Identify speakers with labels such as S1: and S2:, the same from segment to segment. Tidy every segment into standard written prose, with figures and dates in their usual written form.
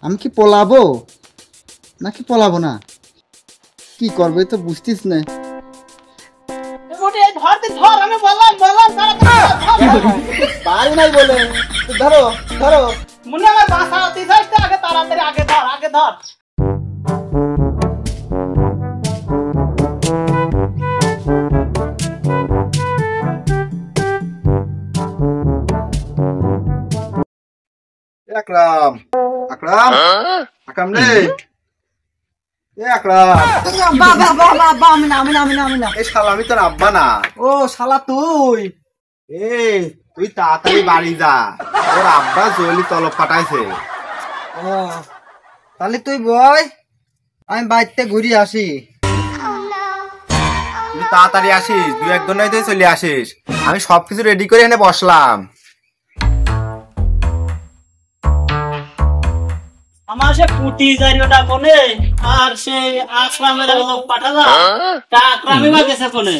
S1: আমি কি পলাবো নাকি পলাবো না, কি করবে তো বুঝতিস না। পারি নাই বলে ধরো ধরো
S2: মনে আমার বাসা আগে তাড়াতাড়ি আগে ধর আগে ধর।
S1: আকরাম আকরাম আকরাম রে, আকরাম
S2: বাবা আমি না।
S1: এই শালা আমি তোর আব্বা না।
S2: ও শালা তুই,
S1: তুই তাড়াতাড়ি বাড়ি যা, তোর আব্বা জলি তলব পাঠাইছে।
S2: ও তাহলে তুই বই, আমি বাইতে ঘুরে আসি।
S1: তুই তাড়াতাড়ি আসিস, 2-1 ঘন্টায় তুই চলে আসিস। আমি সবকিছু রেডি করে এনে বসলাম।
S2: আমার সে পুটি জারিওটা কোনে, আর সে আকরামের লোক পাঠালা তা আকরামই বা গেছে কোনে।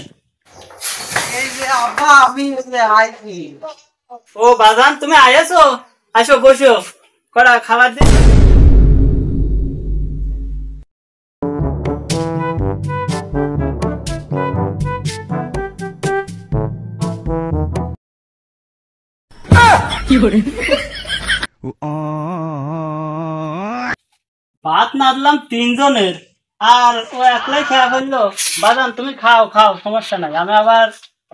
S2: এই যে আব্বা আমি আইছি। ও বাজান তুমি আইছো, আসো বসো, কড়া খাবার দে। কি করে ভাত নাদলাম 3 জনের, আর ও একলাই খেয়া ফেললো। বাজান তুমি খাও খাও, সমস্যা নাই, আমি আবার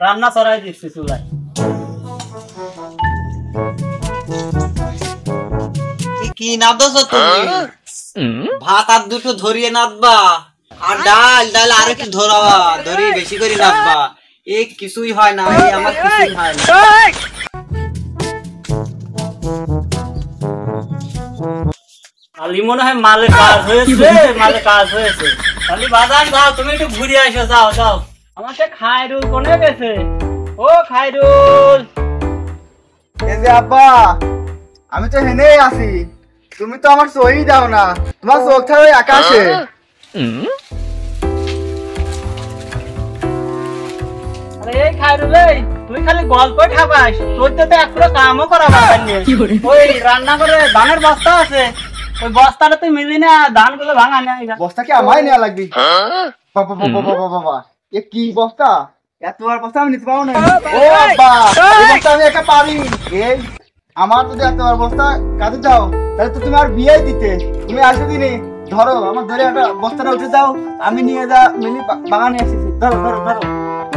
S2: রান্না চড়াই দিচ্ছি চুলায়। কি নাদছ তুমি? ভাত আর দুটো ধরিয়ে নাদবা, আর ডাল ডাল আর একটু ধরাবা, ধরিয়ে বেশি করে নাদবা। এই কিছুই হয় না, এই আমার কিছুই হয় না। আলি মনে হয় মালে কাজ হয়েছে, মালে কাজ হয়েছে। তাহলে বাজার যাও, তুমি একটু ঘুরে আসো, যাও যাও। আমার সে খায়রুল কোনে গেছে? ও খায়রুল।
S1: এই যে আব্বা, আমি তো হেনেই আছি, তুমি তো আমার চোখই দাও না, তোমার চোখ থাকে ওই আকাশে।
S2: আরে এই খায়রুল, তুই খালি গল্পই ঠাপাস, তোর তো একটা কামও করা পারবি। ওই রান্না করে ধানের বস্তা আছে, ওই বস্তাটা তুই মিলি না, ধান গুলো ভাঙা নেই।
S1: বস্তা কি আমায় নেওয়া লাগবে? বাবা বাবা বাবা বাবা, এ কি বস্তা? এত বড় বস্তা আমি নিতে পারবো না। ও আব্বা, এই বস্তা আমি একা পারি। এই আমার যদি এত বড় বস্তা কাঁদে দাও, তাহলে তো তুমি আর বিয়ে দিতে। তুমি আসো দিনে ধরো, আমার ধরে একটা বস্তাটা উঠে দাও, আমি নিয়ে যা মিলি বাগানে এসেছি। ধরো ধরো ধরো।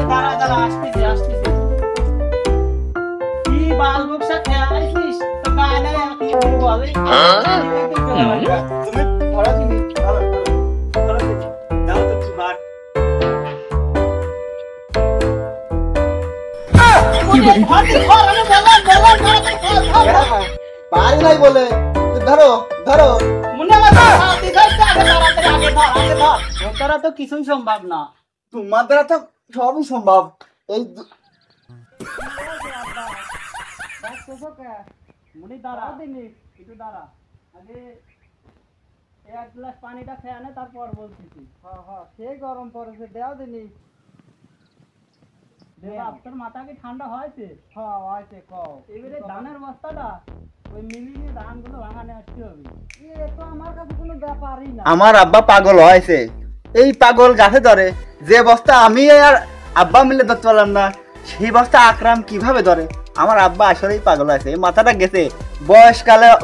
S2: দাঁড়া দাঁড়া, আসতেছি আসতেছি। কি বাল বকশা খেয়ে আইছিস তো গানে কি বলে?
S1: তুমি ধরো দিনে, ধরো ধরো ধরো, দাও তো কি বাট। পারি নাই বলে ধরো ধরো।
S2: তোরা তো কিছুই সম্ভব না,
S1: তোমার দ্বারা তো সবই সম্ভব। এই
S2: মুনি দাঁড়া দিনি, একটু দাঁড়া, আগে এক গ্লাস পানিটা খেয়ে আনে, তারপর বলতেছি। হ্যাঁ হ্যাঁ, সে গরম পড়েছে, দেও দিনি। তোর মাথা কি ঠান্ডা হয়েছে? হ্যাঁ হয়েছে। কও এবারে ধানের বস্তাটা ওই মিলিয়ে ধান গুলো ভাঙানে আসতে হবে। এ তো আমার কাছে কোনো ব্যাপারই না।
S1: আমার আব্বা পাগল হয়েছে, এই পাগল গাছে ধরে। যে বস্তা আমি আর আব্বা মিলে ধরতে পারলাম না, সেই বস্তা আকরাম কিভাবে ধরে? আমার আব্বা আসলেই পাগল আছে, এই মাথাটা গেছে।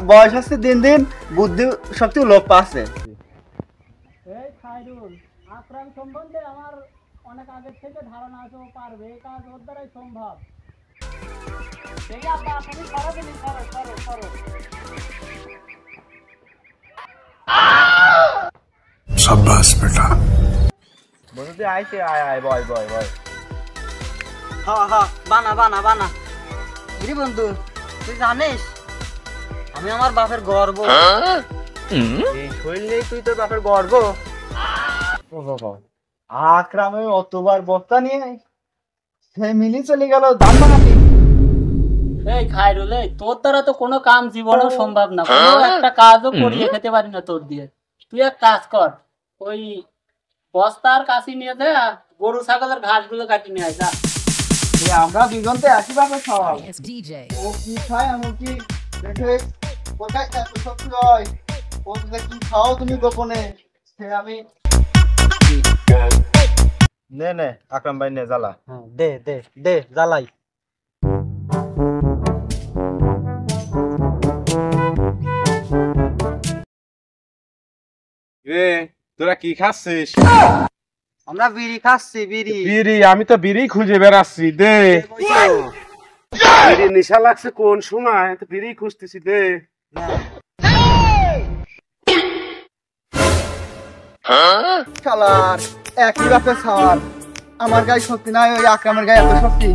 S1: বয়স হচ্ছে দিন দিন, বুদ্ধি শক্তি লোপ পাচ্ছে।
S2: এই খায়রুল, আকরাম সম্বন্ধে আমার অনেক আগে থেকে ধারণা আছে, ও পারবে, এই কাজ ওর দ্বারাই সম্ভব। ঠিক আছে আব্বা, তুমি করো দিনি, করো করো করো।
S3: शाबाश बेटा।
S1: বন্ধু আইছে, আয় আয়, বয় বয় বয়।
S2: হ্যাঁ হ্যাঁ, বানা বানা বানা। গিরি বন্ধু, তুই জানিস আমি আমার বাপের গর্ব।
S1: এই শরীর নেই তুই তোর বাপের গর্ব? ও বাবা, আকরামে অতবার বস্তা নিয়ে সে মিলি চলে গেল ধান ভাঙাতে।
S2: এই খায়রুল, তোর দ্বারা তো কোনো কাম জীবনেও সম্ভব না, কোনো একটা কাজও করিয়ে খেতে পারি না তোর দিয়ে। তুই এক কাজ কর, ওই বস্তার কাছি নিয়ে যা, গরু ছাগলের ঘাস গুলো কাটি নিয়ে আয়, যা।
S1: আমরা দুজন তো একই ভাবে খাওয়া। ও কি খায়, আমি কি দেখে কোথায় এত শক্তি হয়? ও তুমি কি খাও তুমি গোপনে সে আমি নে নে আকরাম ভাই নে জ্বালা।
S2: দে দে দে জ্বালাই।
S4: রে তোরা কি খাচ্ছিস?
S2: আমরা বিড়ি খাচ্ছি বিড়ি।
S4: বিড়ি? আমি তো বিড়ি খুঁজে বেড়াচ্ছি, দে। বিড়ি নেশা লাগছে কোন সময়, তো বিড়ি খুঁজতেছি, দে।
S1: শালার একই রাতে ছাড়, আমার গায়ে শক্তি নাই, ওই আকরামের গায়ে এত শক্তি,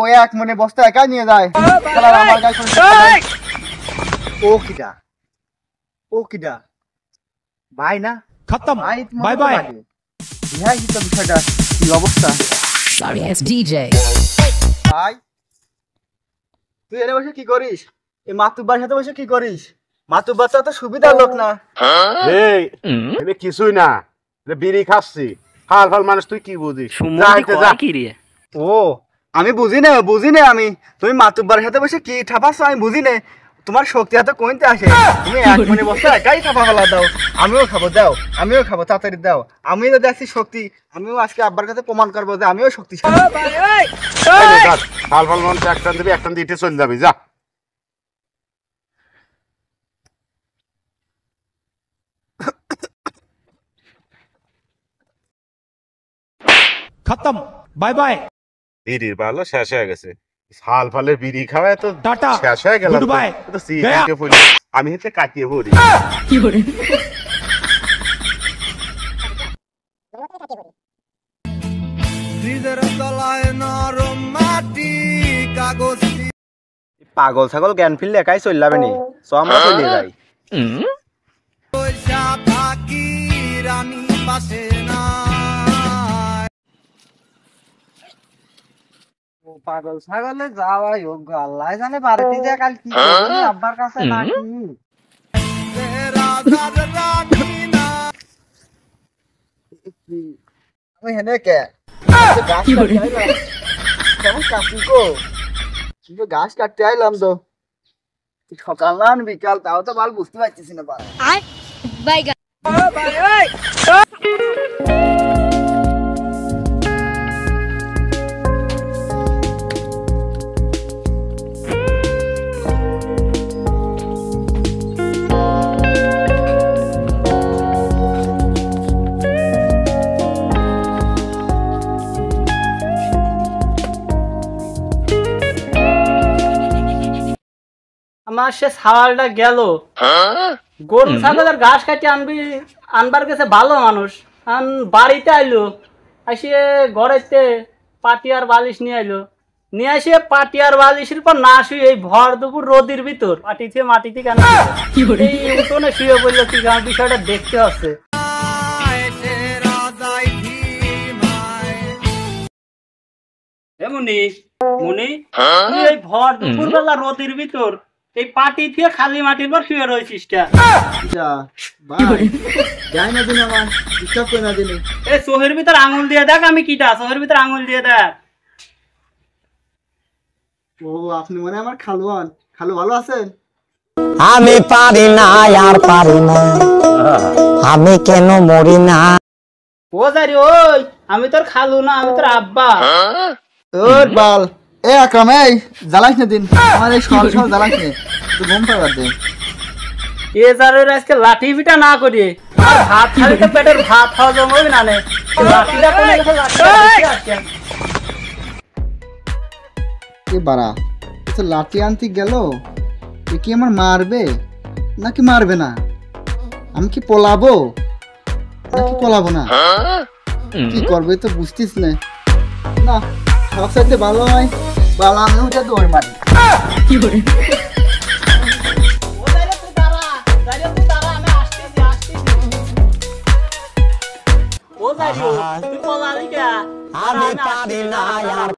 S1: ওই এক মনে বস্তা একাই নিয়ে যায়। শালার আমার গায়ে শক্তি নাই। ও কিডা, ও কিডা ভাই না
S3: खत्म
S1: ভাই,
S3: बाय बाय
S1: ভাই কি তো বিষয়টা, কি অবস্থা
S5: Sorry ass DJ.
S1: ভাই? তুই এনে বসে কি করিস? এই মাতুব্বার সাথে বসে কি করিস? মাতুব্বার তো সুবিধার লোক না।
S4: এই এটা কিছুই না, এটা বিড়ি খাচ্ছি। হাল ফাল মানুষ, তুই কি বুঝিস? যা হইতে যা।
S1: ও আমি বুঝি না, বুঝি না আমি, তুমি মাতুব্বার সাথে বসে কি ঠাপাচ্ছ আমি বুঝি না। তোমার শক্তি এত কইতে আসে, তুমি এক মনে বসে একাই ঠাপা ফেলা দাও। আমিও খাবো, দাও আমিও খাবো, তাড়াতাড়ি দাও। আমিও যদি আছি শক্তি, আমিও আজকে আব্বার কাছে প্রমাণ করবো যে আমিও শক্তিশালী।
S4: এই নে, যা। হাল ফাল মানুষ একটান দিবি, একটান দিতে চলে যাবি, যা।
S3: खत्म बाय बाय
S4: বিড়ির ভালো শেষ হয়ে গেছে। হাল ফালের বিড়ি খাওয়ায় তো
S3: টাটা,
S4: শেষ হয়ে গেল।
S3: Good bye, Gaya.
S4: আমি হেতে কাটিয়ে পড়ি।
S1: পাগল ছাগল জ্ঞান ফিরলে একাই চল যাবে নি, সো আমরা চলে যাই।
S2: পাগল ছাগলে যাওয়াই হোক, আল্লাহ জানে বাড়িতে যা কাল কি করবে আব্বার কাছে নাকি।
S1: আমি হেনে কে গাছ কাটতে আইলাম, কেমন কাশি গো, কিন্তু গাছ কাটতে আইলাম তো সকাল না বিকাল, তাও তো বাল বুঝতে পারতেছি না।
S5: Bye guys.
S2: আমার সে ছাওয়ালটা গেল, গরু ছাগলের ঘাস কাটি আনবি, আনবার গেছে ভালো মানুষ, বাড়িতে আইলো, আসিয়ে ঘরেতে পাটি আর বালিশ নিয়ে আইলো, নিয়ে আসিয়ে পাটি আর বালিশের পর না শুয়ে এই ভর দুপুর রোদের ভিতর পাটি থেকে মাটিতে কেন এই উঠোনে শুয়ে পড়লো, কি কারণ বিষয়টা দেখতে হচ্ছে। মুনি মুনি, তুই এই ভর দুপুর বেলা রোদের ভিতর এই পাটি দিয়ে খালি মাটির পর শুয়ে রয়েছিস কে?
S1: যাই না দিন আমার ডিস্টার্ব করে না দিলে।
S2: এই চোখের ভিতর আঙুল দিয়ে দেখ, আমি কিটা চোখের ভিতর আঙুল দিয়ে দেখ।
S1: ও আপনি মনে হয় আমার খালু হন। খালু ভালো আছেন?
S6: আমি পারি না আর পারি না, আমি কেন মরি না।
S2: ও যারি ওই, আমি তোর খালু না, আমি তোর আব্বা।
S1: তোর বাল এ আকরাম, এই জ্বালাইস না দিন আমার, এই সল সল জ্বালাইস না, তুই ঘুম পাবার দে।
S2: এ যারের আজকে লাঠি পিটা না করি, আর ভাত খালি তো পেটের ভাত খাওয়া জমবে না নে, লাঠিটা কোনে গেছে, লাঠিটা দেখে আসছে।
S1: এ বাড়া তো লাঠি আনতে গেল, এ কি আমার মারবে নাকি মারবে না? আমি কি পলাবো নাকি পলাবো না? কি করবে তো বুঝতিস না। না সব সাইতে ভালো হয়, ভালো আমি উঠে দৌড় মারি।
S2: ও যারে তুই দাঁড়া, যারে তুই দাঁড়া, আমি আসতেছি আসতেছি। ও যারি তুই পলালি কে? আর আমি পারি না।